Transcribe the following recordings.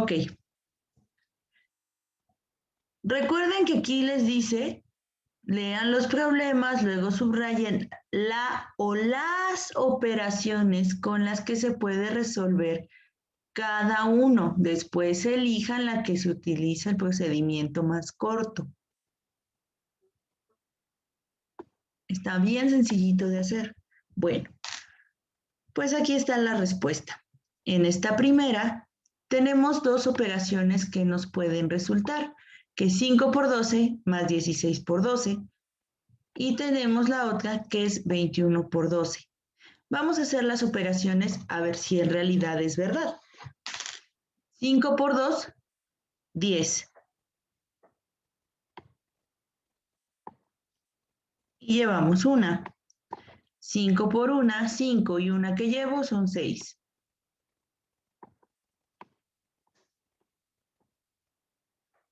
Ok. Recuerden que aquí les dice, lean los problemas, luego subrayen la o las operaciones con las que se puede resolver cada uno. Después elijan la que se utiliza el procedimiento más corto. Está bien sencillito de hacer. Bueno, pues aquí está la respuesta. En esta primera tenemos dos operaciones que nos pueden resultar, que es 5 por 12 más 16 por 12. Y tenemos la otra que es 21 por 12. Vamos a hacer las operaciones a ver si en realidad es verdad. 5 por 2, 10. Y llevamos una. 5 por 1, 5 y una que llevo son 6.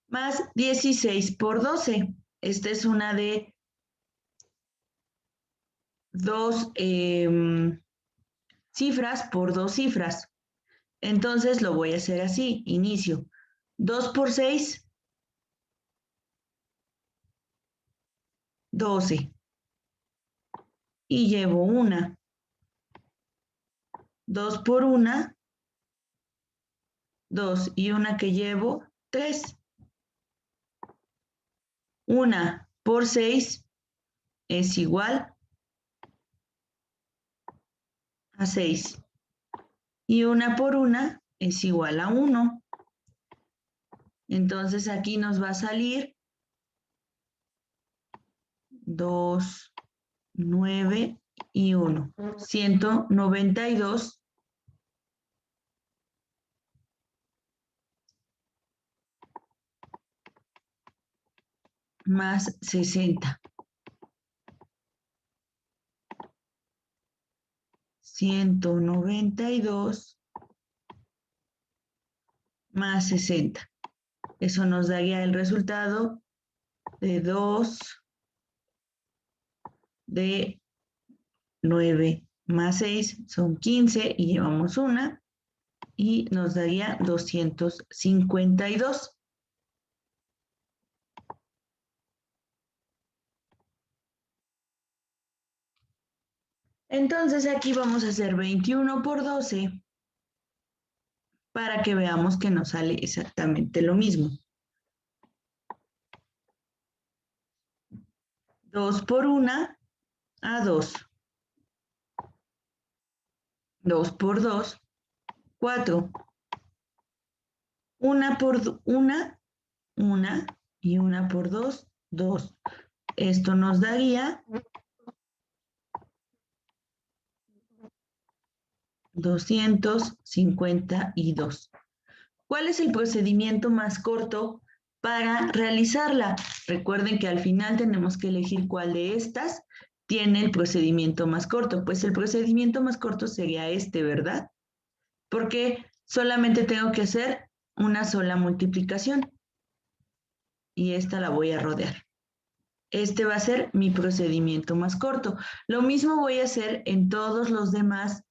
Más 16 por 12. Esta es una de dos cifras por dos cifras. Entonces lo voy a hacer así, inicio. 2 por 6, 12. Y llevo una. 2 por 1, 2 y una que llevo, 3. 1 por 6 es igual a 6. Y 1 por 1 es igual a 1. Entonces aquí nos va a salir 2, 9 y 1. 192 más 60. 192 más 60. Eso nos daría el resultado de 2 de 9 más 6 son 15 y llevamos una y nos daría 252. Entonces aquí vamos a hacer 21 por 12 para que veamos que nos sale exactamente lo mismo. 2 por 1 a 2. 2 por 2, 4. 1 por 1, 1 y 1 por 2, 2. Esto nos daría 252. ¿Cuál es el procedimiento más corto para realizarla? Recuerden que al final tenemos que elegir cuál de estas tiene el procedimiento más corto. Pues el procedimiento más corto sería este, ¿verdad? Porque solamente tengo que hacer una sola multiplicación. Y esta la voy a rodear. Este va a ser mi procedimiento más corto. Lo mismo voy a hacer en todos los demás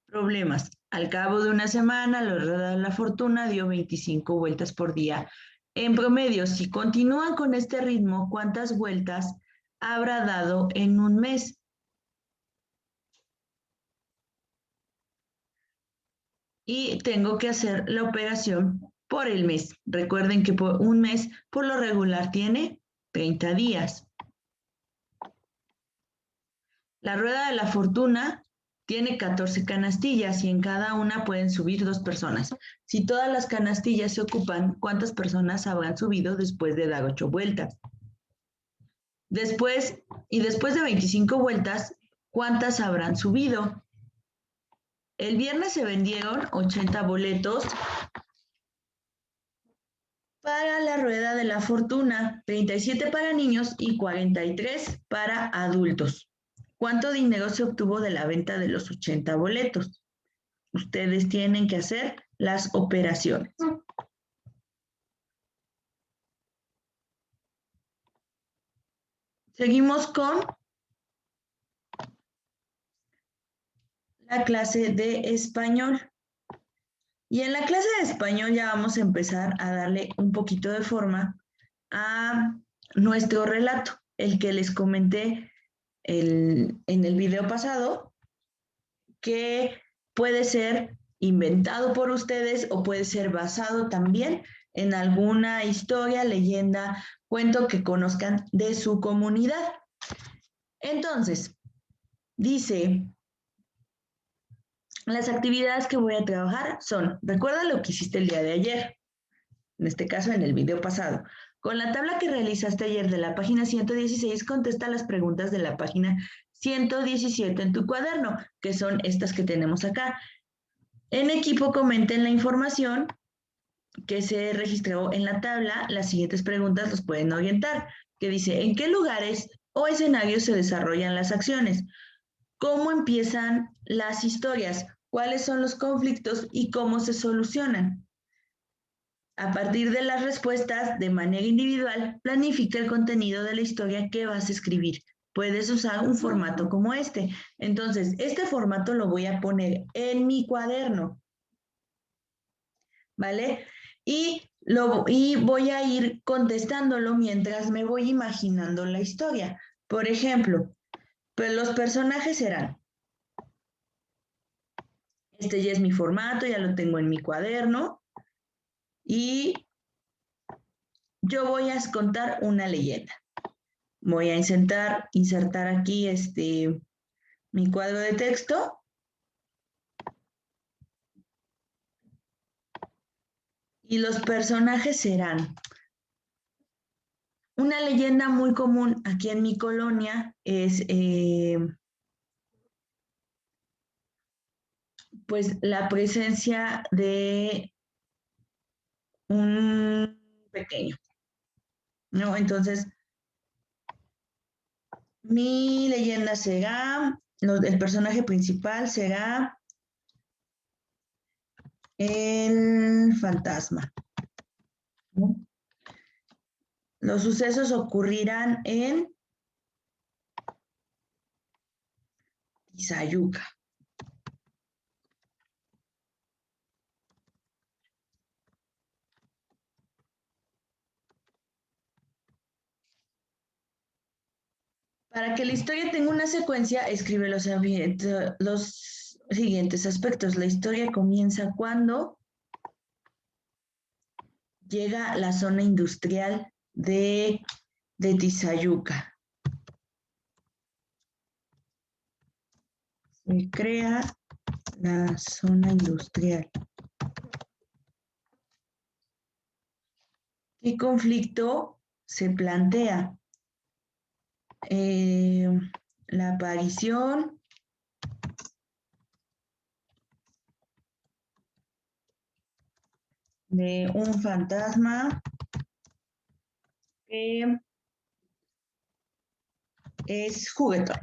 problemas. Al cabo de una semana, la rueda de la fortuna dio 25 vueltas por día. En promedio, si continúan con este ritmo, ¿cuántas vueltas habrá dado en un mes? Y tengo que hacer la operación por el mes. Recuerden que por un mes, por lo regular, tiene 30 días. La rueda de la fortuna tiene 14 canastillas y en cada una pueden subir 2 personas. Si todas las canastillas se ocupan, ¿cuántas personas habrán subido después de dar 8 vueltas? Después de 25 vueltas, ¿cuántas habrán subido? El viernes se vendieron 80 boletos para la rueda de la fortuna, 37 para niños y 43 para adultos. ¿Cuánto dinero se obtuvo de la venta de los 80 boletos? Ustedes tienen que hacer las operaciones. Seguimos con la clase de español. Y en la clase de español ya vamos a empezar a darle un poquito de forma a nuestro relato, el que les comenté en el video pasado, que puede ser inventado por ustedes o puede ser basado también en alguna historia, leyenda, cuento que conozcan de su comunidad. Entonces, dice, las actividades que voy a trabajar son, recuerda lo que hiciste el día de ayer, en este caso en el video pasado. Con la tabla que realizaste ayer de la página 116, contesta las preguntas de la página 117 en tu cuaderno, que son estas que tenemos acá. En equipo comenten la información que se registró en la tabla. Las siguientes preguntas los pueden orientar, que dice, ¿en qué lugares o escenarios se desarrollan las acciones? ¿Cómo empiezan las historias? ¿Cuáles son los conflictos y cómo se solucionan? A partir de las respuestas, de manera individual, planifica el contenido de la historia que vas a escribir. Puedes usar un formato como este. Entonces, este formato lo voy a poner en mi cuaderno, ¿vale? Y voy a ir contestándolo mientras me voy imaginando la historia. Por ejemplo, pues los personajes serán, este ya es mi formato, ya lo tengo en mi cuaderno, y yo voy a contar una leyenda. Voy a insertar aquí mi cuadro de texto. Y los personajes serán, una leyenda muy común aquí en mi colonia es pues la presencia de un pequeño, ¿no? Entonces, mi leyenda será, el personaje principal será el fantasma, ¿no? Los sucesos ocurrirán en Tizayuca. Para que la historia tenga una secuencia, escribe los siguientes aspectos. La historia comienza cuando llega la zona industrial de Tizayuca. Se crea la zona industrial. ¿Qué conflicto se plantea? La aparición de un fantasma que es juguetón.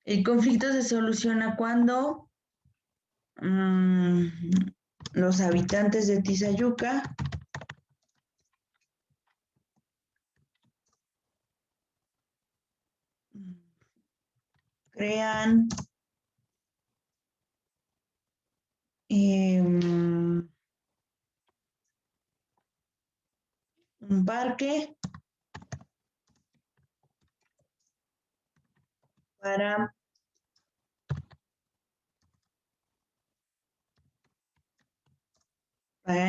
El conflicto se soluciona cuando los habitantes de Tizayuca crean un parque para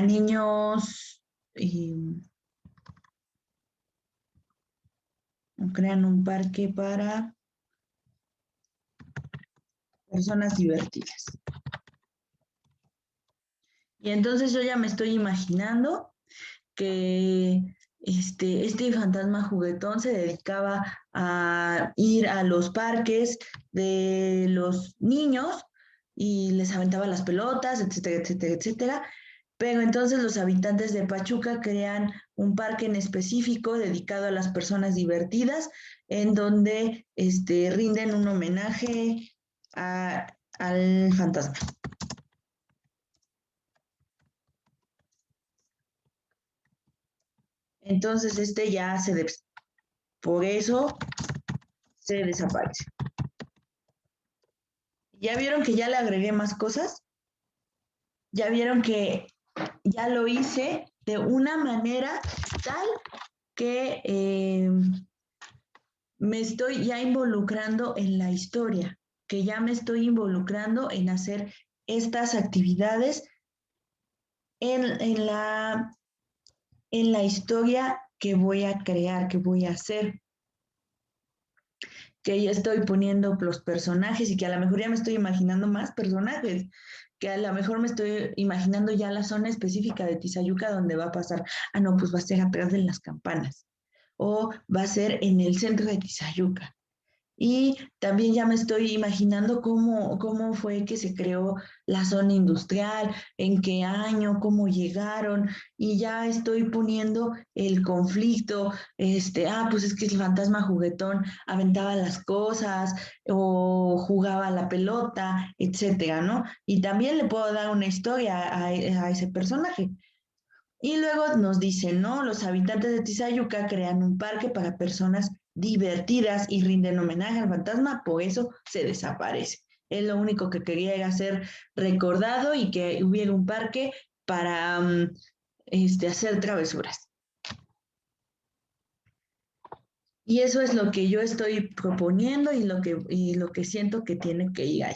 niños, crean un parque para personas divertidas. Y entonces yo ya me estoy imaginando que este fantasma juguetón se dedicaba a ir a los parques de los niños y les aventaba las pelotas, etcétera, etcétera, etcétera. Pero entonces los habitantes de Pachuca crean un parque en específico dedicado a las personas divertidas, en donde rinden un homenaje al fantasma. Entonces ya por eso se desaparece. ¿Ya vieron que ya le agregué más cosas? ¿Ya vieron que ya lo hice de una manera tal que me estoy ya involucrando en la historia, que ya me estoy involucrando en hacer estas actividades en la historia que voy a crear, que voy a hacer, que ya estoy poniendo los personajes y que a lo mejor ya me estoy imaginando más personajes, que a lo mejor me estoy imaginando ya la zona específica de Tizayuca donde va a pasar. Ah, no, pues va a ser atrás de las campanas o va a ser en el centro de Tizayuca. Y también ya me estoy imaginando cómo fue que se creó la zona industrial, en qué año, cómo llegaron, y ya estoy poniendo el conflicto, pues es que el fantasma juguetón aventaba las cosas o jugaba a la pelota, etcétera, ¿no? Y también le puedo dar una historia a ese personaje. Y luego nos dicen, ¿no? Los habitantes de Tizayuca crean un parque para personas divertidas y rinden homenaje al fantasma, por eso se desaparece. Es lo único que quería era ser recordado y que hubiera un parque para hacer travesuras. Y eso es lo que yo estoy proponiendo y lo que siento que tiene que ir ahí.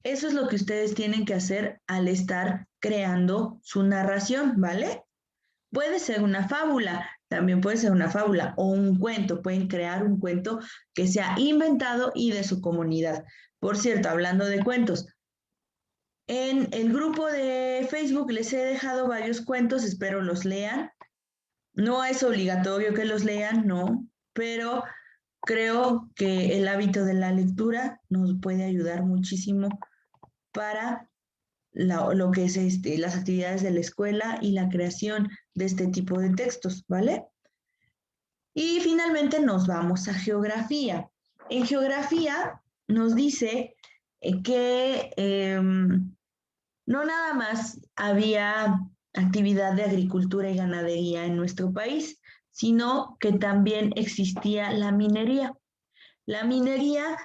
Eso es lo que ustedes tienen que hacer al estar creando su narración, ¿vale? Puede ser una fábula, también puede ser una fábula o un cuento. Pueden crear un cuento que sea inventado y de su comunidad. Por cierto, hablando de cuentos, en el grupo de Facebook les he dejado varios cuentos, espero los lean. No es obligatorio que los lean, no, pero creo que el hábito de la lectura nos puede ayudar muchísimo para lo que es las actividades de la escuela y la creación de este tipo de textos, ¿vale? Y finalmente nos vamos a geografía. En geografía nos dice que no nada más había actividad de agricultura y ganadería en nuestro país, sino que también existía la minería. La minería,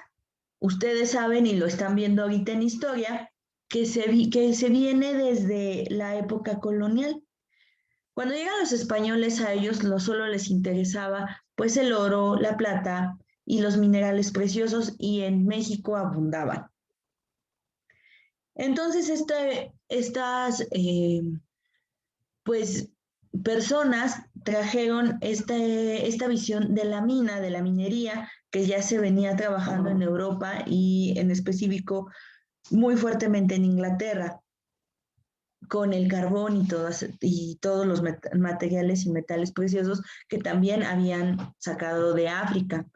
ustedes saben y lo están viendo ahorita en historia, que se viene desde la época colonial. Cuando llegan los españoles a ellos no solo les interesaba pues el oro, la plata y los minerales preciosos y en México abundaban. Entonces estas pues personas trajeron esta visión de la mina, de la minería, que ya se venía trabajando en Europa y en específico muy fuertemente en Inglaterra, con el carbón y todos los materiales y metales preciosos que también habían sacado de África.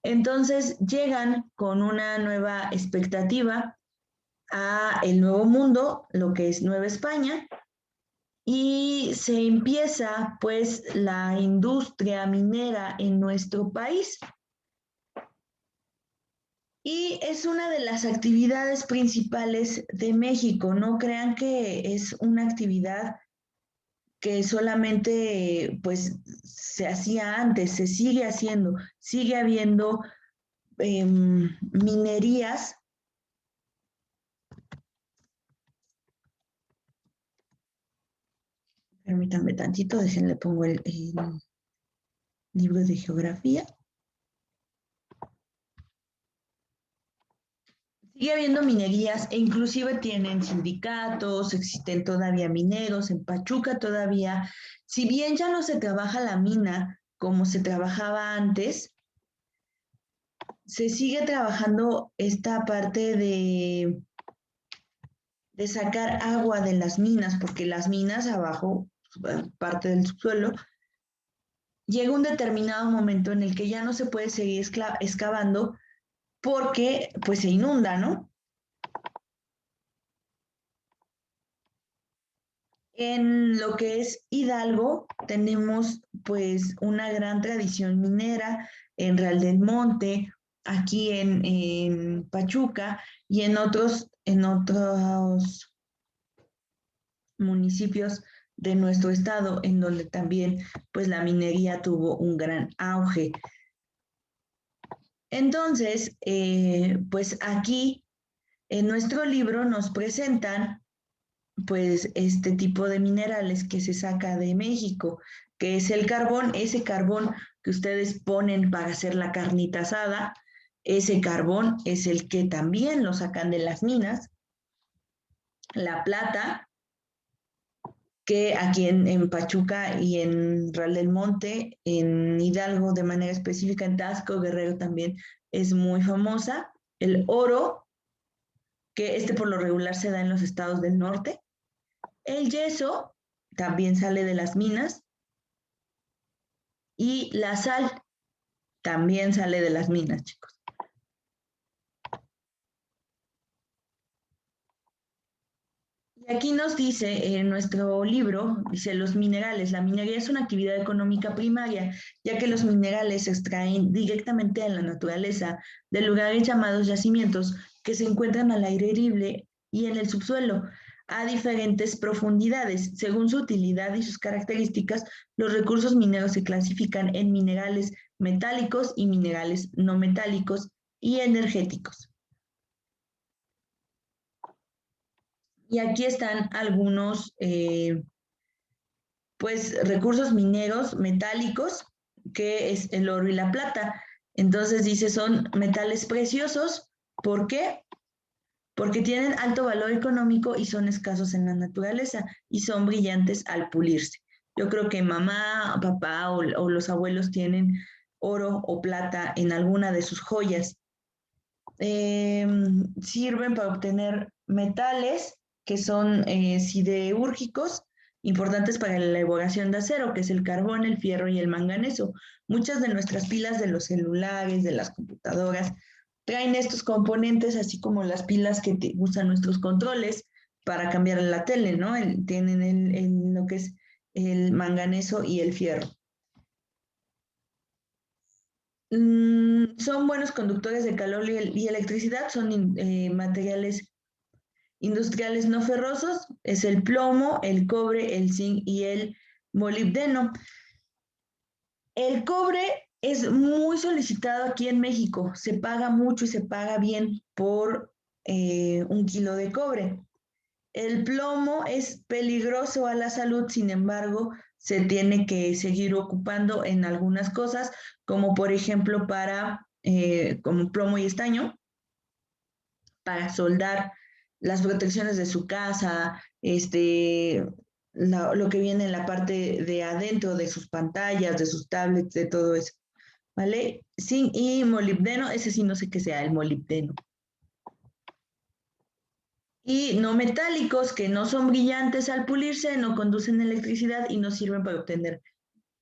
Entonces llegan con una nueva expectativa a el nuevo mundo, lo que es Nueva España, y se empieza pues la industria minera en nuestro país. Y es una de las actividades principales de México. No crean que es una actividad que solamente pues se hacía antes, se sigue haciendo, sigue habiendo minerías. Permítanme tantito, déjenle pongo el libro de geografía. Sigue habiendo minerías e inclusive tienen sindicatos, existen todavía mineros, en Pachuca todavía, si bien ya no se trabaja la mina como se trabajaba antes, se sigue trabajando esta parte de sacar agua de las minas, porque las minas abajo, parte del subsuelo, llega un determinado momento en el que ya no se puede seguir excavando porque pues se inunda, ¿no? En lo que es Hidalgo tenemos pues una gran tradición minera en Real del Monte, aquí en Pachuca y en otros municipios de nuestro estado, en donde también pues la minería tuvo un gran auge. Entonces, pues aquí en nuestro libro nos presentan pues este tipo de minerales que se saca de México, que es el carbón, ese carbón que ustedes ponen para hacer la carnita asada, ese carbón es el que también lo sacan de las minas, la plata, que aquí en Pachuca y en Real del Monte, en Hidalgo de manera específica, en Tasco, Guerrero también es muy famosa, el oro, que este por lo regular se da en los estados del norte, el yeso también sale de las minas y la sal también sale de las minas, chicos. Y aquí nos dice en nuestro libro, dice los minerales, la minería es una actividad económica primaria, ya que los minerales se extraen directamente de la naturaleza, de lugares llamados yacimientos, que se encuentran al aire libre y en el subsuelo, a diferentes profundidades. Según su utilidad y sus características, los recursos mineros se clasifican en minerales metálicos y minerales no metálicos y energéticos. Y aquí están algunos pues recursos mineros metálicos, que es el oro y la plata. Entonces dice, son metales preciosos. ¿Por qué? Porque tienen alto valor económico y son escasos en la naturaleza y son brillantes al pulirse. Yo creo que mamá, papá o los abuelos tienen oro o plata en alguna de sus joyas. Sirven para obtener metales que son siderúrgicos, importantes para la elaboración de acero, que es el carbón, el fierro y el manganeso. Muchas de nuestras pilas de los celulares, de las computadoras, traen estos componentes, así como las pilas que usan nuestros controles para cambiar la tele, ¿no? Tienen lo que es el manganeso y el fierro. Son buenos conductores de calor y electricidad, son materiales industriales no ferrosos, es el plomo, el cobre, el zinc y el molibdeno. El cobre es muy solicitado aquí en México, se paga mucho y se paga bien por 1 kilo de cobre. El plomo es peligroso a la salud, sin embargo, se tiene que seguir ocupando en algunas cosas, como por ejemplo como plomo y estaño, para soldar las protecciones de su casa, lo que viene en la parte de adentro de sus pantallas, de sus tablets, de todo eso, ¿vale? Sí, y molibdeno, ese sí no sé qué sea el molibdeno. Y no metálicos, que no son brillantes al pulirse, no conducen electricidad y no sirven para obtener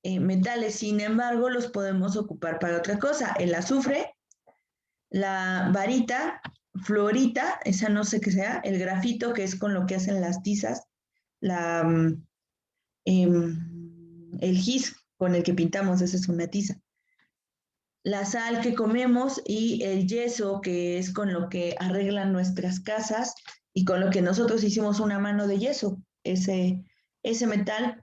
metales. Sin embargo, los podemos ocupar para otra cosa. El azufre, la varita, fluorita, esa no sé qué sea, el grafito, que es con lo que hacen las tizas, la, el gis con el que pintamos, esa es una tiza. La sal que comemos y el yeso, que es con lo que arreglan nuestras casas y con lo que nosotros hicimos una mano de yeso. Ese metal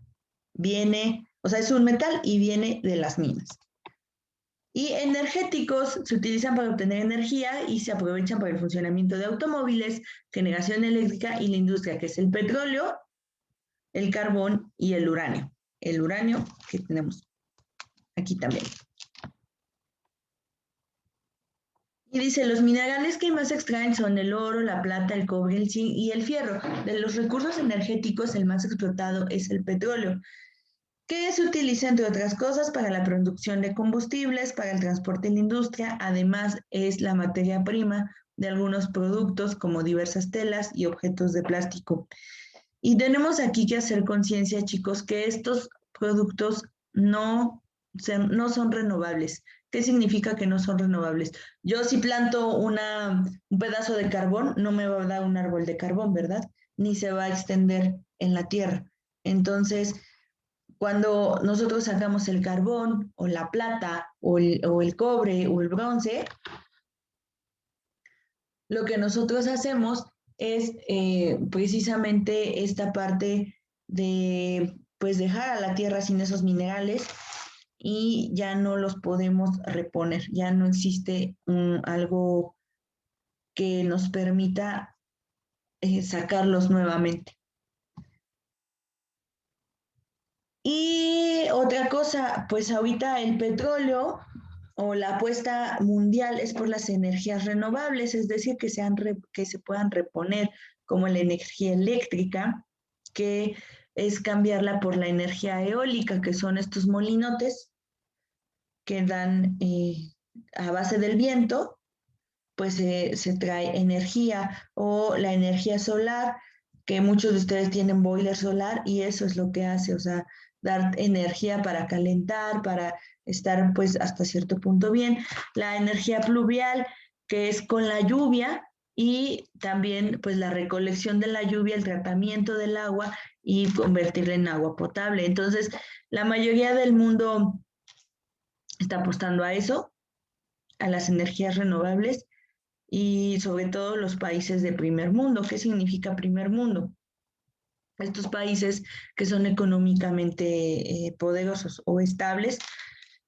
viene, o sea, es un metal y viene de las minas. Y energéticos se utilizan para obtener energía y se aprovechan para el funcionamiento de automóviles, generación eléctrica y la industria, que es el petróleo, el carbón y el uranio. El uranio que tenemos aquí también. Y dice, los minerales que más se extraen son el oro, la plata, el cobre, el zinc y el fierro. De los recursos energéticos, el más explotado es el petróleo, que se utiliza, entre otras cosas, para la producción de combustibles, para el transporte en la industria. Además, es la materia prima de algunos productos como diversas telas y objetos de plástico. Y tenemos aquí que hacer conciencia, chicos, que estos productos no son renovables. ¿Qué significa que no son renovables? Yo si planto un pedazo de carbón, no me va a dar un árbol de carbón, ¿verdad? Ni se va a extender en la tierra. Entonces, cuando nosotros sacamos el carbón o la plata o el cobre o el bronce, lo que nosotros hacemos es precisamente esta parte pues dejar a la tierra sin esos minerales y ya no los podemos reponer, ya no existe algo que nos permita sacarlos nuevamente. Y otra cosa, pues ahorita el petróleo o la apuesta mundial es por las energías renovables, es decir, que se puedan reponer, como la energía eléctrica, que es cambiarla por la energía eólica, que son estos molinotes que dan a base del viento, pues se trae energía, o la energía solar, que muchos de ustedes tienen boiler solar y eso es lo que hace, o sea, dar energía para calentar, para estar pues hasta cierto punto bien. La energía pluvial, que es con la lluvia, y también pues la recolección de la lluvia, el tratamiento del agua y convertirla en agua potable. Entonces, la mayoría del mundo está apostando a eso, a las energías renovables, y sobre todo los países de primer mundo. ¿Qué significa primer mundo? Estos países que son económicamente poderosos o estables,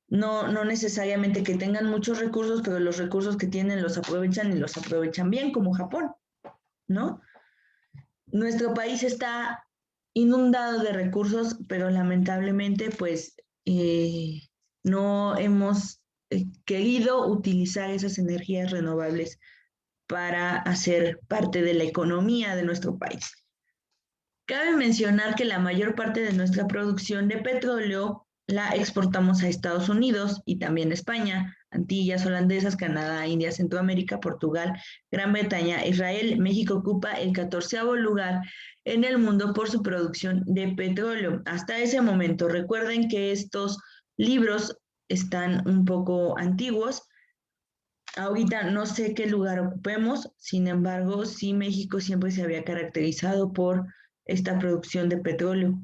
no necesariamente que tengan muchos recursos, pero los recursos que tienen los aprovechan y los aprovechan bien, como Japón, ¿no? Nuestro país está inundado de recursos, pero lamentablemente pues no hemos querido utilizar esas energías renovables para hacer parte de la economía de nuestro país. Cabe mencionar que la mayor parte de nuestra producción de petróleo la exportamos a Estados Unidos y también a España, Antillas Holandesas, Canadá, India, Centroamérica, Portugal, Gran Bretaña, Israel. México ocupa el 14º lugar en el mundo por su producción de petróleo. Hasta ese momento, recuerden que estos libros están un poco antiguos. Ahorita no sé qué lugar ocupemos, sin embargo, sí, México siempre se había caracterizado por esta producción de petróleo.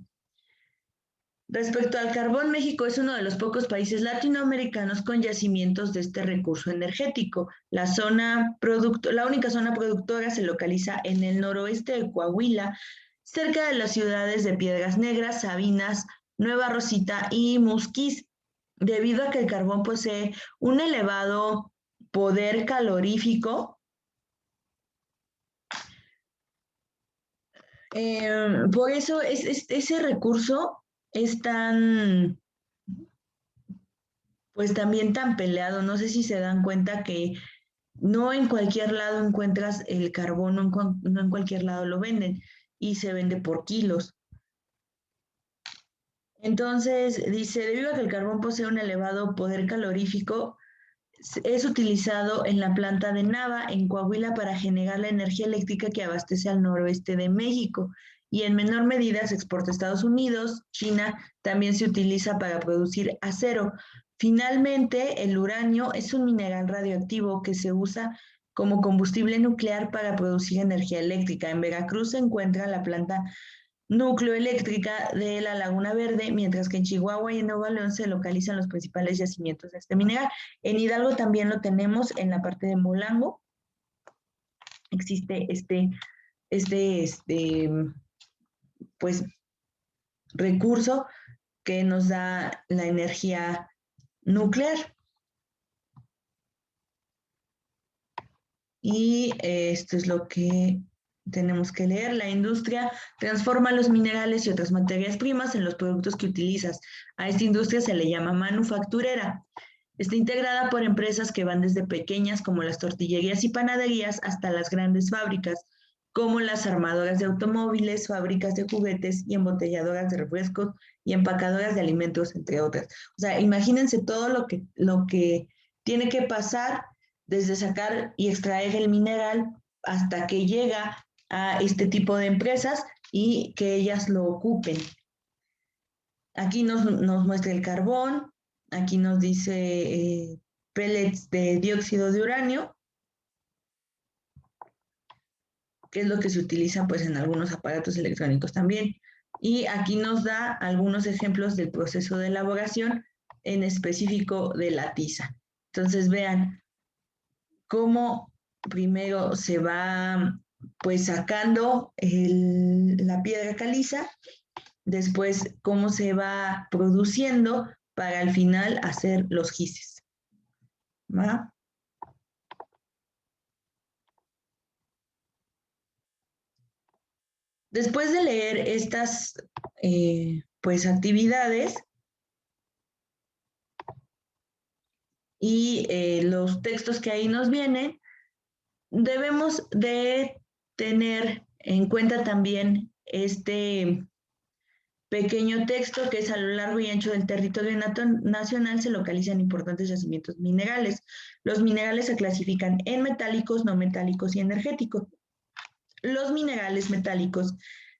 Respecto al carbón, México es uno de los pocos países latinoamericanos con yacimientos de este recurso energético. La única zona productora se localiza en el noroeste de Coahuila, cerca de las ciudades de Piedras Negras, Sabinas, Nueva Rosita y Musquís, debido a que el carbón posee un elevado poder calorífico. Por eso ese recurso es tan, pues también tan peleado. No sé si se dan cuenta que no en cualquier lado encuentras el carbón, no en cualquier lado lo venden y se vende por kilos. Entonces, dice, debido a que el carbón posee un elevado poder calorífico, es utilizado en la planta de Nava, en Coahuila, para generar la energía eléctrica que abastece al noroeste de México, y en menor medida se exporta a Estados Unidos, China, también se utiliza para producir acero. Finalmente, el uranio es un mineral radioactivo que se usa como combustible nuclear para producir energía eléctrica. En Veracruz se encuentra la planta nucleoeléctrica de la Laguna Verde, mientras que en Chihuahua y en Nuevo León se localizan los principales yacimientos de este mineral. En Hidalgo también lo tenemos en la parte de Molango. Existe pues, recurso que nos da la energía nuclear. Y esto es lo que tenemos que leer. La industria transforma los minerales y otras materias primas en los productos que utilizas. A esta industria se le llama manufacturera. Está integrada por empresas que van desde pequeñas, como las tortillerías y panaderías, hasta las grandes fábricas, como las armadoras de automóviles, fábricas de juguetes y embotelladoras de refrescos y empacadoras de alimentos, entre otras. O sea, imagínense todo lo que tiene que pasar desde sacar y extraer el mineral hasta que llega a este tipo de empresas y que ellas lo ocupen. Aquí nos muestra el carbón, aquí nos dice pellets de dióxido de uranio, que es lo que se utiliza pues en algunos aparatos electrónicos también. Y aquí nos da algunos ejemplos del proceso de elaboración, en específico de la tiza. Entonces vean cómo primero se va pues sacando la piedra caliza después cómo se va produciendo para al final hacer los gises. ¿Va? Después de leer estas pues actividades y los textos que ahí nos vienen, debemos de tener en cuenta también este pequeño texto que es: a lo largo y ancho del territorio nacional se localizan importantes yacimientos minerales. Los minerales se clasifican en metálicos, no metálicos y energéticos. Los minerales metálicos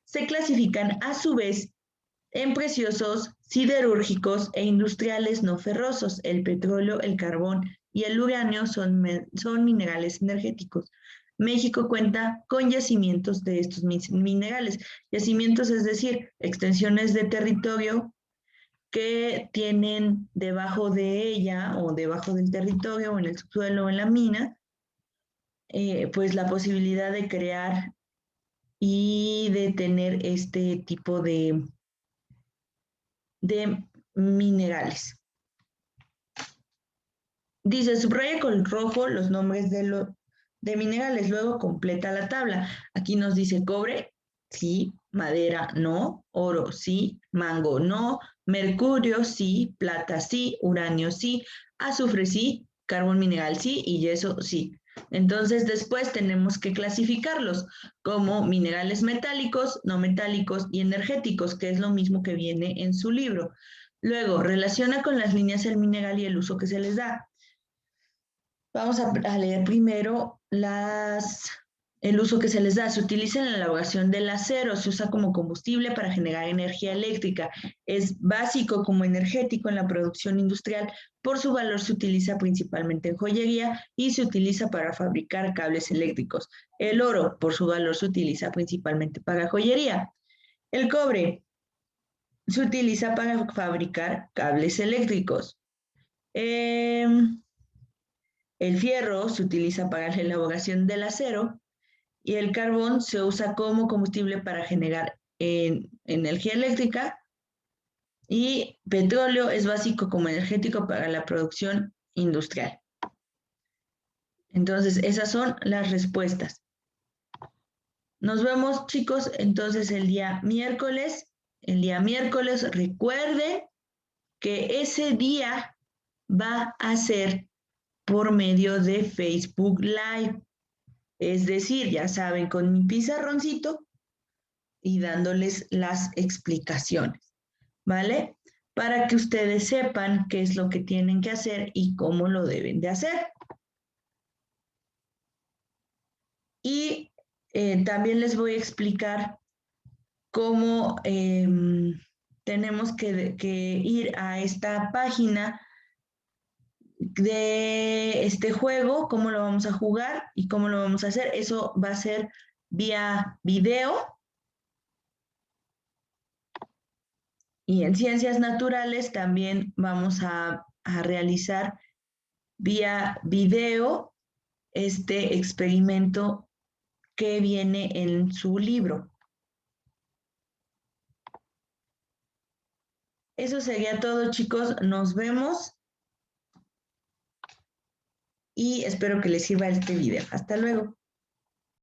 se clasifican a su vez en preciosos, siderúrgicos e industriales no ferrosos. El petróleo, el carbón y el uranio son minerales energéticos. México cuenta con yacimientos de estos minerales. Yacimientos, es decir, extensiones de territorio que tienen debajo de ella o debajo del territorio o en el subsuelo o en la mina, pues la posibilidad de crear y de tener este tipo de minerales. Dice: subraya con rojo los nombres de minerales, luego completa la tabla. Aquí nos dice cobre, sí; madera, no; oro, sí; mango, no; mercurio, sí; plata, sí; uranio, sí; azufre, sí; carbón mineral, sí; y yeso, sí. Entonces después tenemos que clasificarlos como minerales metálicos, no metálicos y energéticos, que es lo mismo que viene en su libro. Luego, relaciona con las líneas el mineral y el uso que se les da. Vamos a leer primero el uso que se les da. Se utiliza en la elaboración del acero, se usa como combustible para generar energía eléctrica. Es básico como energético en la producción industrial. Por su valor se utiliza principalmente en joyería y se utiliza para fabricar cables eléctricos. El oro, por su valor, se utiliza principalmente para joyería. El cobre se utiliza para fabricar cables eléctricos. El fierro se utiliza para la elaboración del acero y el carbón se usa como combustible para generar energía eléctrica, y petróleo es básico como energético para la producción industrial. Entonces, esas son las respuestas. Nos vemos, chicos, entonces el día miércoles. El día miércoles, recuerden que ese día va a ser por medio de Facebook Live. Es decir, ya saben, con mi pizarroncito y dándoles las explicaciones, ¿vale? Para que ustedes sepan qué es lo que tienen que hacer y cómo lo deben de hacer. Y también les voy a explicar cómo tenemos que ir a esta página de este juego, cómo lo vamos a jugar y cómo lo vamos a hacer. Eso va a ser vía video. Y en ciencias naturales también vamos a realizar vía video este experimento que viene en su libro. Eso sería todo, chicos. Nos vemos y espero que les sirva este video. Hasta luego.